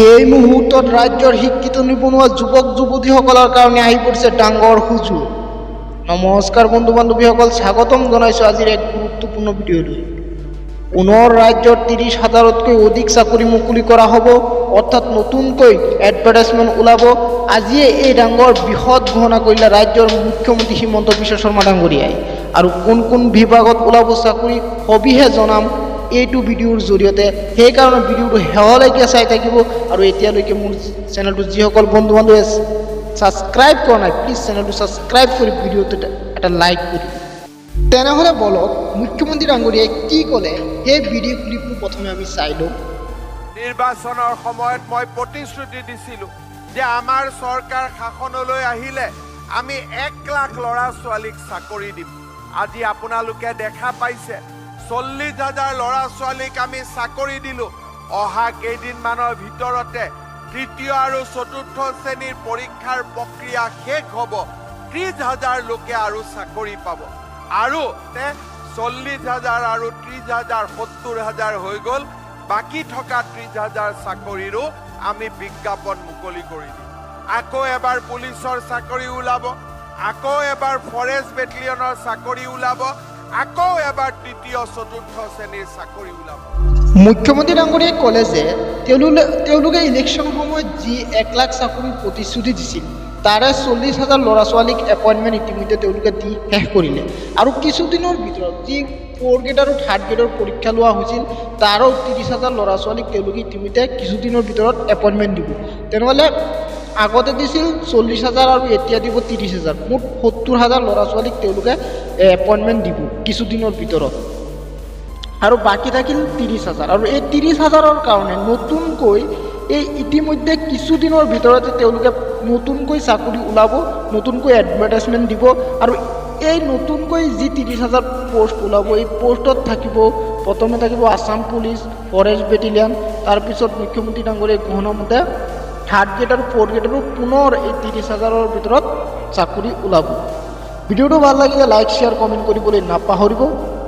এই মুহূৰ্তত ৰাজ্যৰ শিক্ষিত নিবনুৱা যুৱক যুৱতীসকলৰ কাৰণে আহি পৰিছে ডাঙৰ সুযোগ। নমস্কাৰ বন্ধু বান্ধৱীসকল, স্বাগতম জনাইছোঁ আজিৰ এক গুৰুত্বপূৰ্ণ ভিডিঅ'লৈ। পুনৰ ৰাজ্যৰ 30,000তকৈ অধিক চাকৰি মুকলি কৰা হ'ব, অৰ্থাৎ নতুনকৈ এডভাৰটাইজমেণ্ট ওলাব। আজিয়ে এই ডাঙৰ বৃহৎ ঘোষণা কৰিলে ৰাজ্যৰ মুখ্যমন্ত্ৰী হিমন্ত বিশ্ব শৰ্মা ডাঙৰীয়াই। আৰু কোন কোন বিভাগত ওলাব চাকৰি সবিহে জনাম এইটো ভিডিঅ'ৰ জৰিয়তে। সেইকাৰণে ভিডিঅ'টো শেহলৈকে চাই থাকিব। আৰু এতিয়ালৈকে মোৰ চেনেলটো যিসকল বন্ধু বান্ধৱে ছাবস্ক্ৰাইব কৰা নাই, প্লিজ চেনেলটো ছাবস্ক্ৰাইব কৰি ভিডিঅ'টো এটা লাইক কৰিব। তেনেহ'লে বলক মুখ্যমন্ত্ৰী ডাঙৰীয়াই কি ক'লে সেই ভিডিঅ' ক্লিপটো প্ৰথমে আমি চাই লওঁ। নিৰ্বাচনৰ সময়ত মই প্ৰতিশ্ৰুতি দিছিলোঁ যে আমাৰ চৰকাৰ শাসনলৈ আহিলে আমি 1 লাখ ল'ৰা ছোৱালীক চাকৰি দিম। আজি আপোনালোকে দেখা পাইছে 40,000 ল'ৰা ছোৱালীক আমি চাকৰি দিলোঁ। অহা কেইদিনমানৰ ভিতৰতে তৃতীয় আৰু চতুৰ্থ শ্ৰেণীৰ পৰীক্ষাৰ প্ৰক্ৰিয়া শেষ হ'ব। 30,000 লোকে আৰু চাকৰি পাব। আৰু 40,000 আৰু 30,000 70,000 হৈ গ'ল। বাকী থকা 30,000 চাকৰিৰো আমি বিজ্ঞাপন মুকলি কৰি দিম। আকৌ এবাৰ পুলিচৰ চাকৰি ওলাব, আকৌ এবাৰ ফৰেষ্ট বেটেলিয়নৰ চাকৰি ওলাব, আকৌ এবাৰ তৃতীয় চতুৰ্থ শ্ৰেণীৰ চাকৰি ওলাব। মুখ্যমন্ত্ৰী ডাঙৰীয়াই ক'লে যে তেওঁলোকে ইলেকশ্যন সময়ত যি 1 লাখ চাকৰিৰ প্ৰতিশ্ৰুতি দিছিল তাৰে 40,000 ল'ৰা ছোৱালীক এপইণ্টমেণ্ট ইতিমধ্যে তেওঁলোকে দি শেষ কৰিলে। আৰু কিছুদিনৰ ভিতৰত যি 4th গ্ৰেড আৰু 3rd গ্ৰেডৰ পৰীক্ষা লোৱা হৈছিল তাৰো 30,000 ল'ৰা ছোৱালীক তেওঁলোকে ইতিমধ্যে কিছুদিনৰ ভিতৰত এপইণ্টমেণ্ট দিব। তেনেহ'লে আগতে দিছিল 40,000 আৰু এতিয়া দিব 30,000, মুঠ 70,000 ল'ৰা ছোৱালীক তেওঁলোকে এপইণ্টমেণ্ট দিব কিছুদিনৰ ভিতৰত। আৰু বাকী থাকিল 30,000। আৰু এই 30,000ৰ কাৰণে নতুনকৈ এই ইতিমধ্যে কিছুদিনৰ ভিতৰতে তেওঁলোকে নতুনকৈ চাকৰি ওলাব, নতুনকৈ এডভাৰটাইজমেণ্ট দিব। আৰু এই নতুনকৈ যি 30,000 পোষ্ট ওলাব, এই পোষ্টত থাকিব প্ৰথমে থাকিব আছাম পুলিচ, ফৰেষ্ট বেটেলিয়ান, তাৰপিছত মুখ্যমন্ত্ৰী ডাঙৰীয়াই ঘোষণা মতে 3rd গ্ৰেড আৰু 4th গ্ৰেডৰো পুনৰ এই 30,000ৰ ভিতৰত চাকৰি ওলাব। ভিডিঅ'টো ভাল লাগিলে লাইক শ্বেয়াৰ কমেণ্ট কৰিবলৈ নাপাহৰিব।